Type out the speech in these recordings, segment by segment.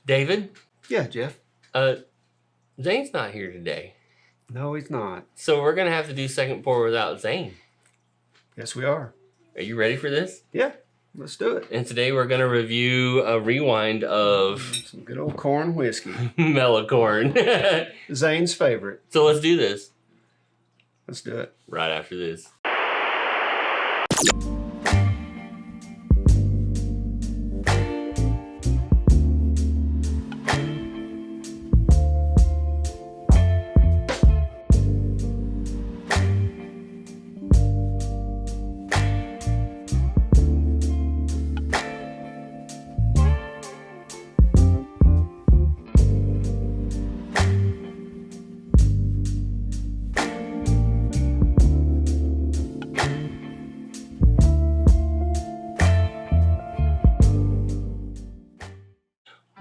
David? Yeah, Jeff. Zane's not here today. No, he's not. So we're going to have to do second pour without Zane. Yes, we are. Are you ready for this? Yeah, let's do it. And today we're going to review a rewind of Some good old corn whiskey. Mellow Corn. Zane's favorite. So let's do this. Let's do it. Right after this.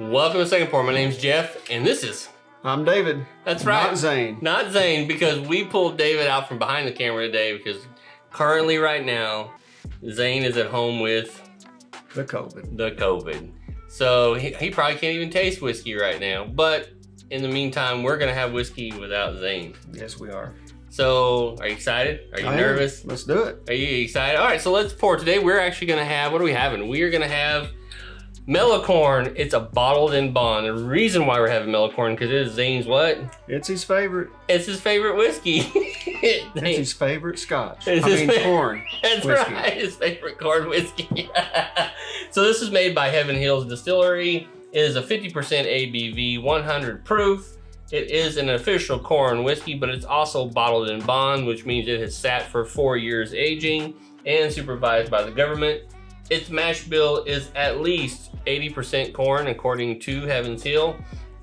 Welcome to Second Pour. My name's Jeff, and this is... I'm David. That's right. Not Zane. Not Zane, because we pulled David out from behind the camera today because currently right now, Zane is at home with... The COVID. So he probably can't even taste whiskey right now. But in the meantime, we're going to have whiskey without Zane. Yes, we are. So are you excited? Are you nervous? Let's do it. Are you excited? All right, so let's pour. Today we're actually going to have... What are we having? We are going to have... Mellow Corn. It's a bottled in bond. The reason why we're having Mellow Corn because it is Zane's what? It's his favorite. It's his favorite whiskey. It's his favorite scotch. Corn. That's whiskey. Right. His favorite corn whiskey. So this is made by Heaven Hills Distillery. It is a 50% ABV, 100 proof. It is an official corn whiskey, but it's also bottled in bond, which means it has sat for 4 years aging and supervised by the government. Its mash bill is at least 80% corn, according to Heaven's Hill,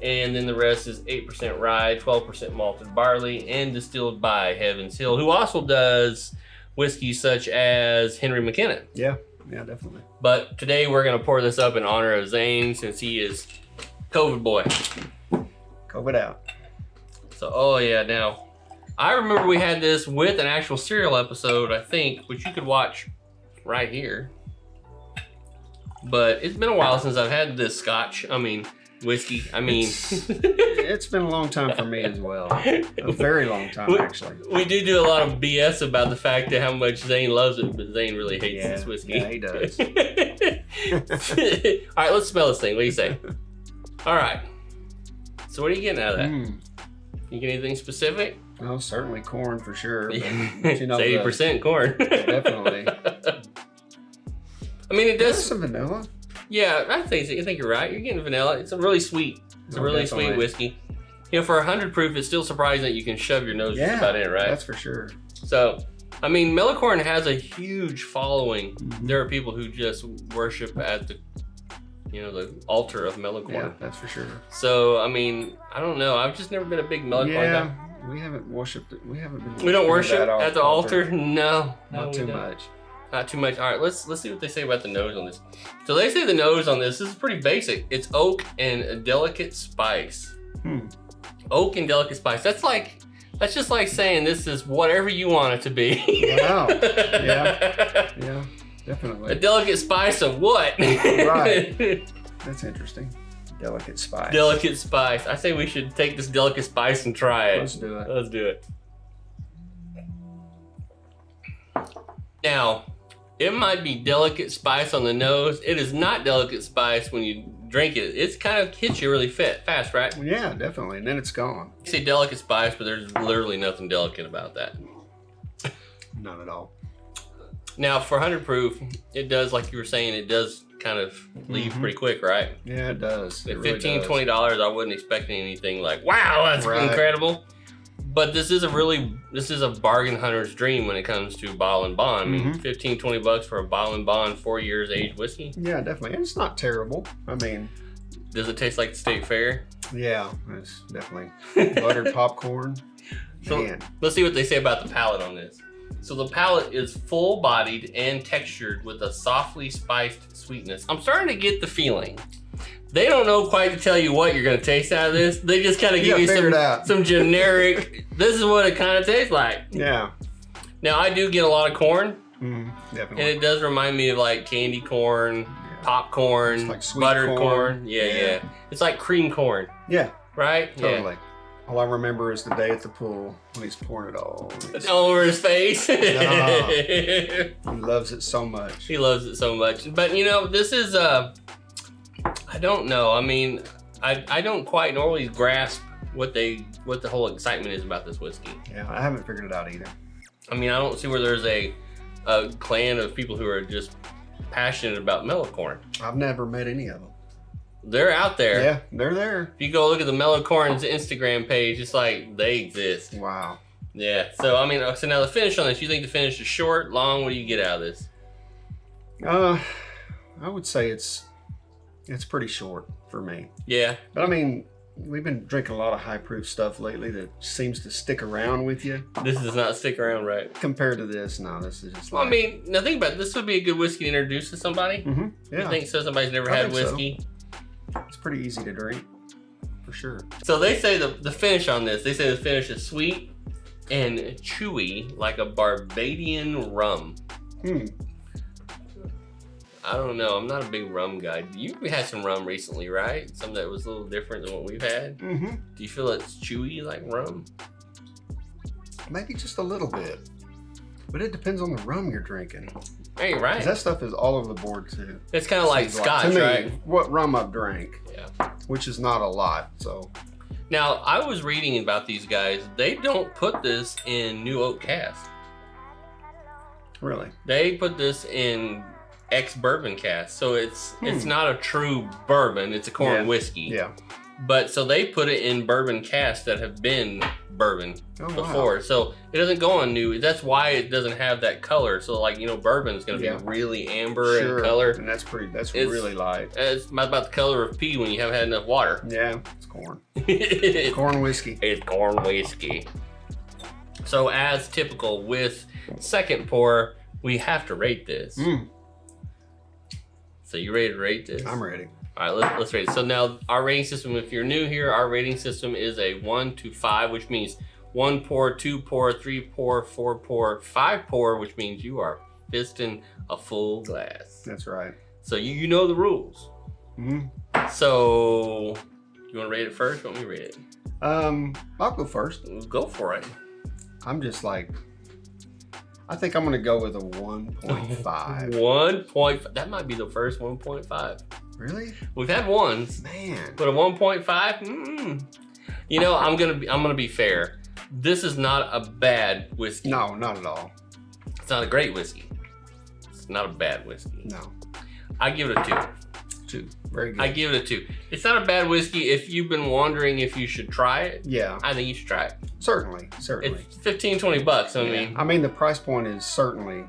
and then the rest is 8% rye, 12% malted barley, and distilled by Heaven's Hill, who also does whiskeys such as Henry McKenna. Yeah, definitely. But today we're going to pour this up in honor of Zane, since he is COVID boy. COVID out. So, oh yeah, now, I remember we had this with an actual serial episode, I think, which you could watch right here. But it's been a while since I've had this whiskey. It's been a long time for me as well. A very long time, actually. We do a lot of BS about the fact that how much Zane loves it, but Zane really hates this whiskey. Yeah, he does. All right, let's smell this thing. What do you say? All right. So what are you getting out of that? You get anything specific? Oh, certainly corn for sure. But, it's 80% corn. Definitely. It does some vanilla. Yeah, I think you're right. You're getting vanilla. It's a really sweet. It's a really sweet whiskey. For 100 proof, it's still surprising that you can shove your nose just about in it, right? That's for sure. So, Mellow Corn has a huge following. Mm-hmm. There are people who just worship at the altar of Mellow Corn. Yeah, that's for sure. So, I don't know. I've just never been a big Mellow Corn guy. We haven't worshipped it. We don't worship at the altar? No. Not too much. Not too much. All right, let's see what they say about the nose on this. So they say the nose on this is pretty basic. It's oak and a delicate spice. Oak and delicate spice. That's just like saying this is whatever you want it to be. Wow. Yeah, definitely. A delicate spice of what? Right. That's interesting. Delicate spice. Delicate spice. I say we should take this delicate spice and try it. Let's do it. Let's do it. Now, it might be delicate spice on the nose. It is not delicate spice when you drink it. It's kind of hits you really fast, right? Yeah, definitely. And then it's gone. You say delicate spice, but there's literally nothing delicate about that. Not at all. Now, for 100 proof, it does, like you were saying, it does kind of leave pretty quick, right? Yeah, it does. At $15, $20, I wasn't expecting anything like, wow, that's incredible. But this is a bargain hunter's dream when it comes to bottle and bond. $15, $20 for a bottle and bond, 4 years aged whiskey. Yeah, definitely. And it's not terrible. Does it taste like the State Fair? Yeah, it's definitely buttered popcorn. So let's see what they say about the palate on this. So the palate is full-bodied and textured with a softly spiced sweetness. I'm starting to get the feeling they don't know quite to tell you what you're going to taste out of this. They just kind of give you some generic, this is what it kind of tastes like. Yeah. Now, I do get a lot of corn. Definitely. And it does remind me of like candy corn, popcorn, It's like sweet buttered corn. corn. Yeah. It's like cream corn, Yeah, right? totally. Yeah. All I remember is the day at the pool when he's pouring it all. All over his face. He loves it so much. He loves it so much. But you know, this is I don't know. I mean, I don't quite normally grasp what the whole excitement is about this whiskey. Yeah, I haven't figured it out either. I mean, I don't see where there's a clan of people who are just passionate about Mellow Corn. I've never met any of them. They're out there. Yeah, they're there. If you go look at the Mellow Corn's Instagram page, it's like they exist. Wow. Yeah. So I mean, so now the finish on this, you think the finish is short, long? What do you get out of this? I would say it's pretty short for me. Yeah. But I mean, we've been drinking a lot of high proof stuff lately that seems to stick around with you. This does not stick around, right? Compared to this, no, this is just. Well, like, I mean, now think about it. This would be a good whiskey to introduce to somebody. Mm-hmm. Yeah. You think so? Somebody's never I had think so. whiskey. It's pretty easy to drink, for sure. So they say the finish on this. They say the finish is sweet and chewy, like a Barbadian rum. I don't know. I'm not a big rum guy. You had some rum recently, right? Some that was a little different than what we've had. Mm-hmm. Do you feel it's chewy like rum? Maybe just a little bit. But it depends on the rum you're drinking. Hey, right. 'Cause that stuff is all over the board too. It's kind of like Seems scotch, to me, right? what rum I've drank, Yeah. which is not a lot. So Now, I was reading about these guys. They don't put this in new oak cask. really, They put this in ex-bourbon cask. So it's not a true bourbon. It's a corn whiskey. yeah. But so they put it in bourbon casks that have been bourbon Oh, before. wow. So it doesn't go on new. That's why it doesn't have that color. So like, you know, bourbon is going to Yeah. be really amber Sure. in color. And that's It's- really light. It's about the color of pea when you haven't had enough water. Yeah, it's corn. It's Corn whiskey. corn whiskey. So as typical with second pour, we have to rate this. So you ready to rate this? I'm ready. All right, let's rate it. So now our rating system, if you're new here, our rating system is a 1 to 5, which means 1 pour, 2 pour, 3 pour, 4 pour, 5 pour, which means you are fisting a full glass. That's right. So you know the rules. So you want to rate it first? Or want me to rate it? I'll go first. Go for it. I'm just like, I think I'm gonna go with a 1.5. 1.5. That might be the first 1.5. Really? We've had ones, Man. but a 1.5. You know, I'm gonna be fair. This is not a bad whiskey. No, not at all. It's not a great whiskey. It's not a bad whiskey. No. I give it a 2. 2. Very good. I give it a 2. It's not a bad whiskey. If you've been wondering if you should try it, Yeah, I think you should try it. certainly. It's $15-20. I mean, the price point is certainly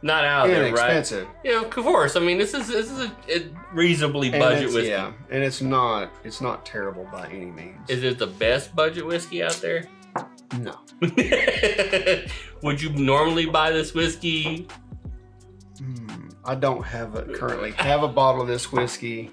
not out there, right? inexpensive. You know, of course. I mean, this is a reasonably budget it's, whiskey. Yeah, and it's not terrible by any means. Is it the best budget whiskey out there? No. Would you normally buy this whiskey? I don't currently have a bottle of this whiskey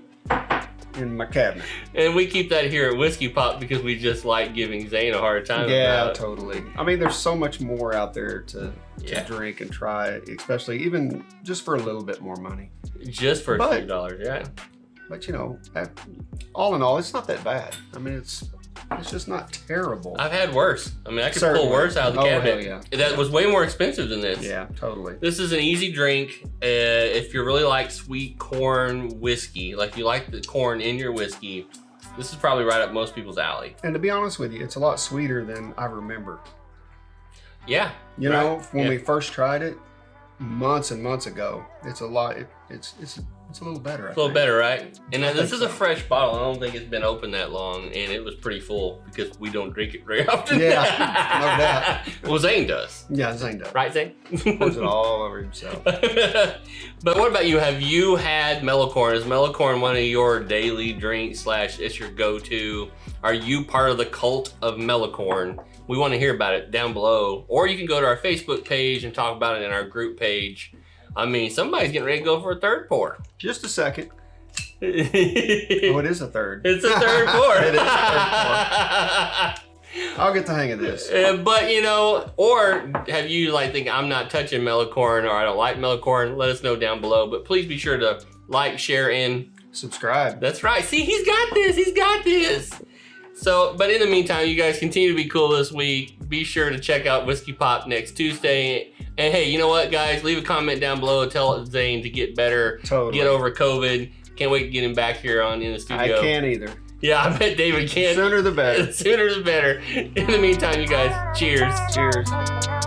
in my cabinet. And we keep that here at Whiskey Pop because we just like giving Zane a hard time Yeah, about it. totally. I mean, there's so much more out there to Yeah. drink and try, especially even just for a little bit more money. Just for a But- few dollars, yeah. But you know, all in all, it's not that bad. I mean, it's just not terrible. I've had worse. I mean, I could Certainly. pull worse out of the Oh, cabinet. hell That was way more expensive than this. Yeah, totally. This is an easy drink. If you really like sweet corn whiskey, like you like the corn in your whiskey, this is probably right up most people's alley. And to be honest with you, it's a lot sweeter than I remember. Yeah. You right. know, when Yeah. we first tried it months and months ago, it's a lot. It's a little better. It's a little better, right? And I this think is a so. fresh bottle. I don't think it's been open that long, and it was pretty full because we don't drink it very often. Yeah, no doubt. Well, Zane does. Yeah, Zane does. Right, Zane? Pours it all over himself. But what about you? Have you had Mellow Corn? Is Mellow Corn one of your daily drinks / it's your go-to? Are you part of the cult of Mellow Corn? We want to hear about it down below. Or you can go to our Facebook page and talk about it in our group page. I mean, somebody's getting ready to go for a third pour. Just a second. Oh, It's it is a third. a third pour. It is a third pour. I'll get the hang of this. But you know, or have you think I'm not touching Mellow Corn or I don't like Mellow Corn? Let us know down below. But please be sure to like, share, and subscribe. That's right. See, he's got this. He's got this. So, but in the meantime, you guys continue to be cool this week. Be sure to check out Whiskey Pop next Tuesday. And hey, you know what, guys? Leave a comment down below. Tell Zane to get better. Totally. Get over COVID. Can't wait to get him back here in the studio. I can't either. Yeah, I bet David can't. Sooner the better. Sooner the better. In the meantime, you guys, cheers. Cheers.